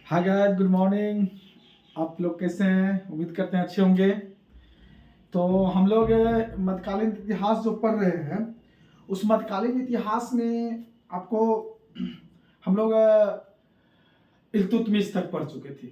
Hi guys, good morning. आप लोग कैसे हैं? उम्मीद करते हैं अच्छे होंगे। तो हम लोग मध्यकालीन इतिहास जो पढ़ रहे हैं, उस मध्यकालीन इतिहास में आपको हम लोग इल्तुतमिश तक पढ़ चुके थे।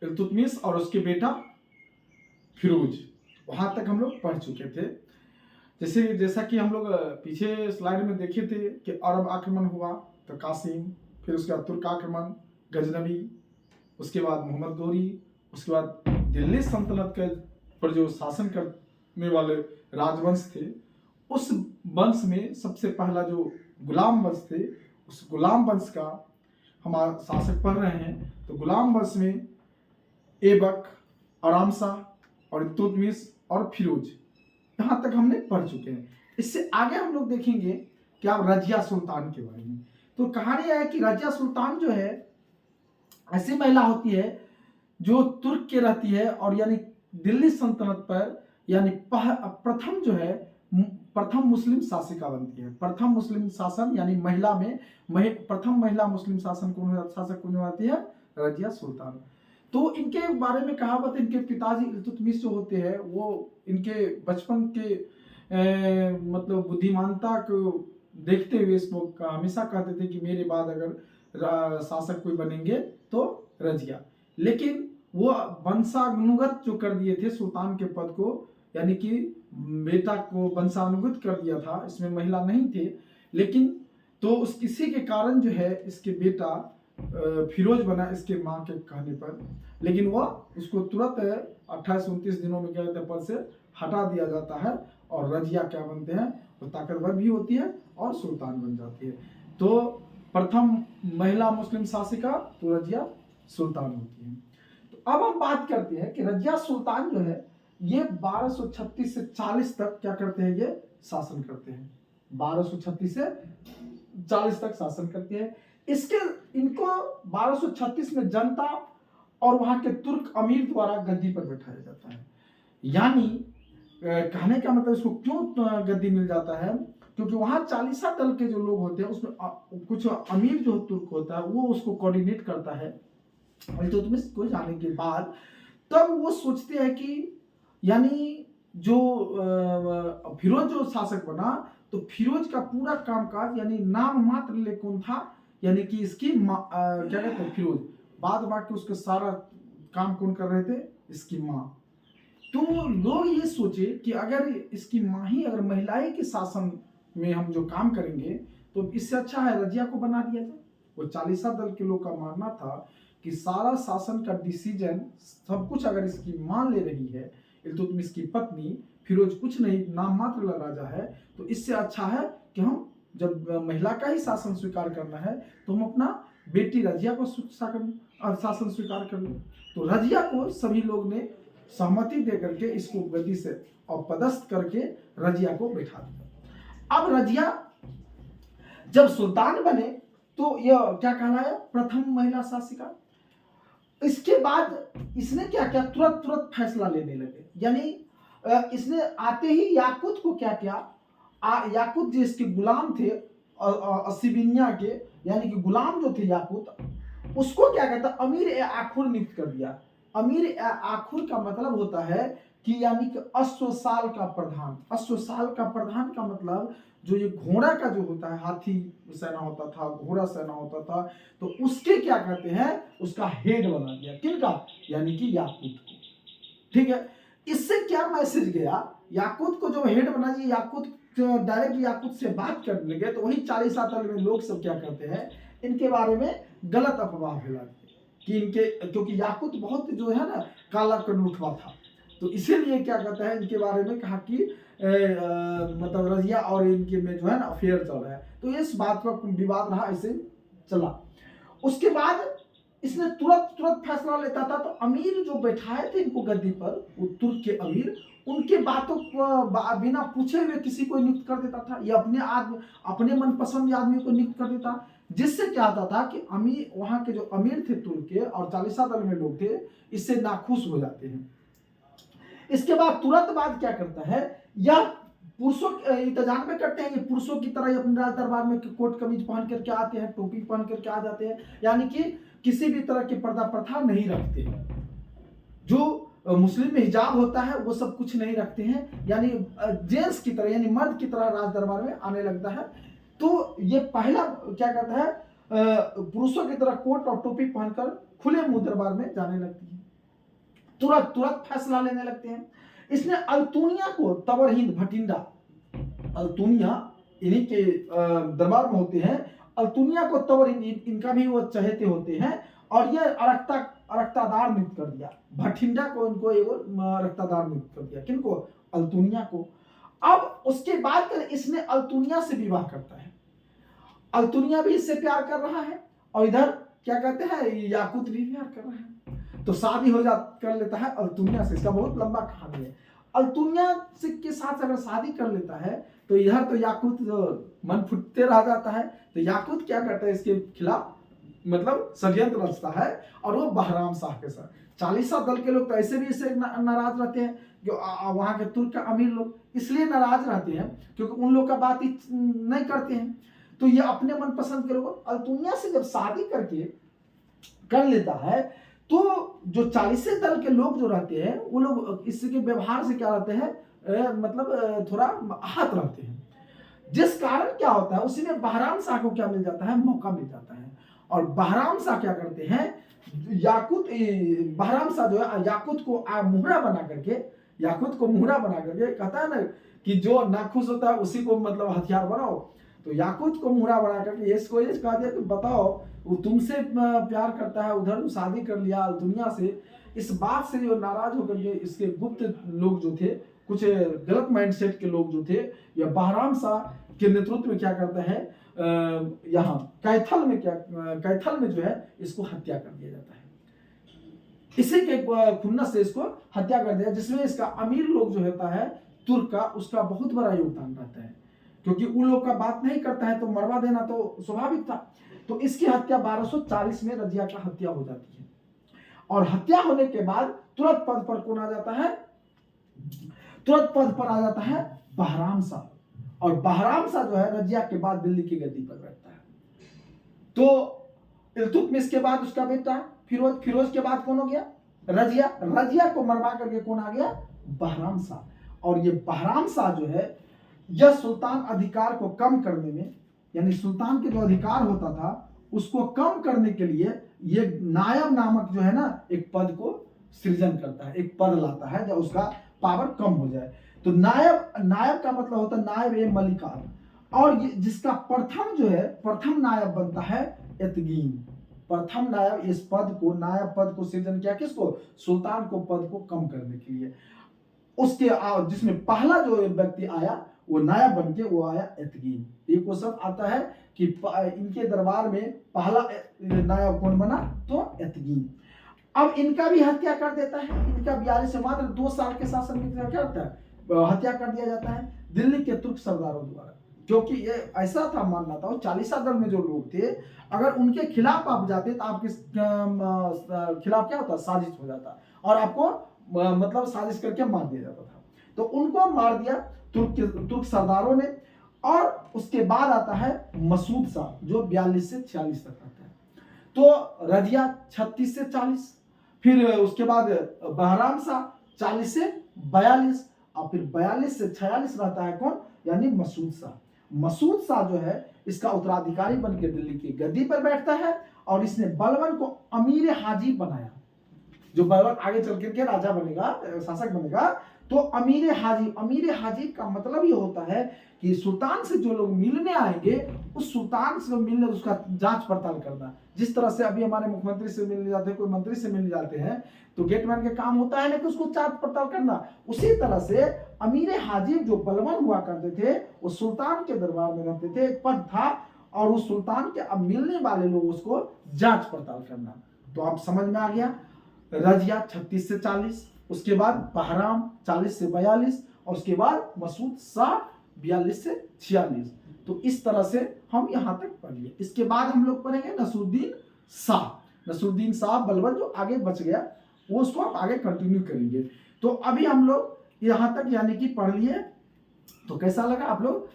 इल्तुतमिश और उसके बेटा फिरोज, वहाँ तक हम लोग पढ़ चुके थे। जैसा कि हम लोग पीछे स्लाइड में देखे थे कि अरब आक्रमण हुआ तो कासिम, फिर उसके बाद तुर्क आक्रमण, गजनवी, उसके बाद मोहम्मद गोरी, उसके बाद दिल्ली सल्तनत के पर जो शासन करने वाले राजवंश थे, उस वंश में सबसे पहला जो गुलाम वंश थे, उस गुलाम वंश का हमारा शासक पढ़ रहे हैं। तो गुलाम वंश में ऐबक, आरामसा और इल्तुतमिश और फिरोज, यहाँ तक हमने पढ़ चुके हैं। इससे आगे हम लोग देखेंगे कि आप रजिया सुल्तान के बारे में। तो कहानी है कि रजिया सुल्तान जो है ऐसी महिला होती है जो तुर्क के रहती है और यानी दिल्ली सल्तनत पर यानी प्रथम जो है प्रथम मुस्लिम शासिका बनती है। प्रथम मुस्लिम शासन यानी महिला में प्रथम महिला मुस्लिम शासन शासक कौन आती है? रजिया सुल्तान। तो इनके बारे में कहावत, इनके पिताजी इल्तुतमिश जो होते हैं वो इनके बचपन के मतलब बुद्धिमानता को देखते हुए इसको हमेशा कहते थे कि मेरे बाद अगर शासक कोई बनेंगे तो रजिया। लेकिन वो वंशानुगत जो कर दिए थे सुल्तान के पद को, यानी कि बेटा को वंशानुगत कर दिया था, इसमें महिला नहीं थे। लेकिन तो उस किसी के कारण जो है इसके बेटा फिरोज बना इसके माँ के कहने पर। लेकिन वह उसको तुरंत 28-29 दिनों में क्या कहते हैं पद से हटा दिया जाता है और रजिया क्या बनते हैं? वो ताकतवर भी होती है और सुल्तान बन जाती है। तो प्रथम महिला मुस्लिम शासिका तो रजिया सुल्तान होती है। तो अब हम बात करते हैं कि रजिया सुल्तान जो है ये 1236 से 40 तक क्या करते हैं? ये शासन करते हैं। 1236 से 40 तक शासन करते हैं। इनको 1236 में जनता और वहां के तुर्क अमीर द्वारा गद्दी पर बैठाया जाता है। यानी कहने का मतलब इसको क्यों गद्दी मिल जाता है? क्योंकि वहां चालीसा दल के जो लोग होते हैं उसमें कुछ अमीर जो तुर्क होता है वो उसको कोऑर्डिनेट करता है। इल्तुतमिश को जाने के बाद तब वो सोचते हैं कि यानी जो फिरोज जो शासक बना, तो फिरोज का पूरा कामकाज यानी नाम मात्र ले कौन था? यानी कि इसकी क्या कहते हैं फिरोज, बाद बाकी उसके सारा काम कौन कर रहे थे? इसकी माँ। तो लोग ये सोचे कि अगर इसकी माँ ही अगर महिलाएं के शासन में हम जो काम करेंगे तो इससे अच्छा है रजिया को बना दिया जाए। वो चालीसा दल के लोग का मानना था कि सारा शासन का डिसीजन सब कुछ अगर इसकी माँ ले रही है, इल्तुतमिश की पत्नी, फिरोज कुछ नहीं नाम मात्र राजा है, तो इससे अच्छा है कि हम जब महिला का ही शासन स्वीकार करना है तो हम अपना बेटी रजिया को शासन स्वीकार कर लें। तो रजिया को सभी लोग ने सहमति दे करके इसको गद्दी से अपदस्थ करके रजिया को बैठा दिया। अब रजिया जब सुल्तान बने तो यह क्या कहलाया? प्रथम महिला शासिका। इसके बाद इसने क्या किया? तुरंत फैसला लेने लगे। यानी इसने आते ही याकूत को क्या किया? याकूत जो इसके गुलाम थे असीबिनिया के, यानी कि गुलाम जो थे याकूत, उसको क्या कहता? अमीर आखुर नियुक्त कर दिया। अमीर आखुर का मतलब होता है कि यानी कि अश्वसाल का प्रधान। अश्वसाल का प्रधान का मतलब जो ये घोड़ा का जो होता है, हाथी सेना होता था, घोड़ा सेना होता था, तो उसके क्या कहते हैं? उसका हेड बना दिया। किनका? यानी कि याकूत को। ठीक है, इससे क्या मैसेज गया? याकूत को जो हेड बना दिया, याकूत डायरेक्ट याकूत से बात करने लगे, तो वही 40 दल में लोग सब क्या करते हैं? इनके बारे में गलत अफवाह फैलाते कि इनके, क्योंकि याकूत बहुत जो है ना काला कनूठवा था, तो इसीलिए क्या कहता है इनके बारे में कहा कि मतलब रजिया और इनके में जो है ना अफेयर चल रहा है। तो इस बात का विवाद रहा, ऐसे चला। उसके बाद इसने तुरंत फैसला लेता था। तो अमीर जो बैठाए थे इनको गद्दी पर, वो तुर्क के अमीर, उनके बातों को बिना पूछे हुए किसी को नियुक्त कर देता था, या अपने मनपसंद आदमी को नियुक्त कर देता। जिससे क्या होता था कि अमीर, वहां के जो अमीर थे तुर्क के और चालीसा दल में लोग थे, इससे नाखुश हो जाते हैं। इसके बाद तुरंत बाद क्या करता है? यह पुरुषों इंतजाम में करते हैं, ये पुरुषों की तरह ही अपने राज दरबार में कोट कमीज पहन करके आते हैं, टोपी पहन करके आ जाते हैं, यानी कि किसी भी तरह की पर्दा प्रथा नहीं रखते हैं। जो मुस्लिम में हिजाब होता है वो सब कुछ नहीं रखते हैं, यानी जेंट्स की तरह यानी मर्द की तरह राज दरबार में आने लगता है। तो ये पहला क्या करता है, पुरुषों की तरह कोट और टोपी पहनकर खुले मुंह दरबार में जाने लगती है, तुरंत तुरंत फैसला लेने लगते हैं। इसने अल्तुनिया को तवरहिंद भटिंडा, अल्तुनिया इन्हीं के दरबार में होते हैं, अल्तुनिया को तवरहिंद इनका भी वो चहेते होते हैं, और ये अरक्तादार नियुक्त कर दिया, भटिंडा को इनको एगो अरक्तादार नियुक्त कर दिया, किनको, अल्तुनिया को। अब उसके बाद इसने अल्तुनिया से विवाह करता है, अल्तुनिया भी इससे प्यार कर रहा है, और इधर क्या कहते हैं याकूत भी प्यार कर रहा है, तो शादी हो जा कर लेता है अल्तुनिया से। इसका बहुत लंबा कहानी है। अल्तुनिया से के साथ अगर शादी कर लेता है तो इधर तो याकूत मन फुटते रह जाता है, तो याकूत क्या करता है इसके खिलाफ मतलब षड्यंत्र रचता है, और वो बहराम शाह के साथ 40 दल के लोग तो ऐसे भी इससे नाराज रहते हैं, जो वहां के तुर्क का अमीर लोग इसलिए नाराज रहते हैं क्योंकि उन लोग का बात ही नहीं करते हैं। तो ये अपने मनपसंद के लोग अल्तुनिया से जब शादी करके कर लेता है, तो जो 40 दल के लोग जो रहते हैं वो लोग इसके व्यवहार से क्या रहते हैं, मतलब थोड़ा आहत रहते हैं, जिस कारण क्या होता है उसी में बहराम शाह को क्या मिल जाता है, मौका मिल जाता है। और बहराम शाह क्या करते हैं, बहराम शाह जो है याकूत को मुहरा बना करके, याकूत को मुहरा बना करके कहता है ना कि जो नाखुश होता है उसी को मतलब हथियार बनाओ, तो याकूत को मुहरा बना करके इसको ये कहा दिया कि बताओ वो तुमसे प्यार करता है, उधर तो शादी कर लिया दुनिया से। इस बात से जो नाराज होकर के इसके गुप्त लोग जो थे, कुछ गलत माइंडसेट के लोग जो थे, या बहराम शाह के नेतृत्व में क्या करता है, यहाँ कैथल में जो है इसको हत्या कर दिया जाता है। इसी के खुन्नस से इसको हत्या कर दिया, जिसमें इसका अमीर लोग जो होता है तुर्क का, उसका बहुत बड़ा योगदान रहता है, क्योंकि उन लोग का बात नहीं करता है तो मरवा देना तो स्वाभाविक था। तो इसकी हत्या 1240 में रजिया का हत्या हो जाती है, और हत्या होने के बाद तुरंत पद पर कौन आ जाता है, तुरंत पद पर आ जाता है बहराम शाह, और बहराम शाह जो है रजिया के बाद दिल्ली की गद्दी पर बैठता है। तो इल्तुतमिश के बाद उसका बेटा फिरोज, फिरोज के बाद कौन हो गया, रजिया, रजिया को मरवा करके कौन आ गया, बहराम शाह। और ये बहराम शाह जो है यह सुल्तान अधिकार को कम करने में, यानी सुल्तान के जो अधिकार होता था उसको कम करने के लिए ये नायब नामक जो है ना एक पद को सृजन करता है, एक पद लाता है जब उसका पावर कम हो जाए। तो नायब का मतलब होता है नायब ए मलिकार, और ये जिसका प्रथम जो है प्रथम नायब बनता है एतगीन। प्रथम नायब इस पद को, नायब पद को सृजन किया किसको, सुल्तान को, पद को कम करने के लिए। उसके जिसमें पहला जो व्यक्ति आया वो नायब बन के वो आया एतगीन। ये क्वेश्चन आता है कि इनके दरबार में पहला नायब कौन बना, तो एतगीन। अब इनका भी हत्या कर देता है, इनका 42 से मात्र 2 साल के शासन में क्या होता है, हत्या कर दिया जाता है दिल्ली के तुर्क सरदारों द्वारा। क्योंकि ये ऐसा था, मानना था 40 दल में जो लोग थे, अगर उनके खिलाफ आप जाते तो आपके खिलाफ क्या होता, साजिश हो जाता, और आपको मतलब साजिश करके मार दिया जाता था। तो उनको मार दिया तुर्क सरदारों ने। और उसके बाद आता है मसूद शाह जो 42 से 46 तक रहता है। तो रजिया 36 से 40, फिर उसके बाद बहराम शाह 40 से 42, और फिर 42 से 46 रहता है कौन, यानी मसूद शाह। मसूद शाह जो है इसका उत्तराधिकारी बनकर दिल्ली की गद्दी पर बैठता है, और इसने बलबन को अमीर हाजी बनाया। जो बलबन आगे चल करके राजा बनेगा, शासक बनेगा, तो अमीर हाजी का मतलब ये होता है कि सुल्तान से जो लोग मिलने आएंगे उस सुल्तान से मिलने उसका जांच पड़ताल करना। जिस तरह से अभी हमारे मुख्यमंत्री से मिलने जाते हैं, कोई मंत्री से मिलने जाते हैं, तो गेटमैन का काम होता है ना कि उसको जांच पड़ताल करना। उसी तरह से अमीर हाजी जो बलवान हुआ करते थे वो सुल्तान के दरबार में रहते थे, एक पद था, और उस सुल्तान के अब मिलने वाले लोग उसको जांच पड़ताल करना। तो आप समझ में आ गया, रजिया 36 से 40, उसके बाद बहराम 40 से 42, और उसके बाद मसूद शाह 42 से 46। तो इस तरह से हम यहाँ तक पढ़ लिए। इसके बाद हम लोग पढ़ेंगे नसरुद्दीन शाह। नसरुद्दीन शाह बलबन जो आगे बच गया वो उसको आप आगे कंटिन्यू करेंगे। तो अभी हम लोग यहाँ तक यानी कि पढ़ लिए तो कैसा लगा आप लोग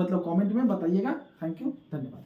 मतलब कमेंट में बताइएगा। थैंक यू, धन्यवाद।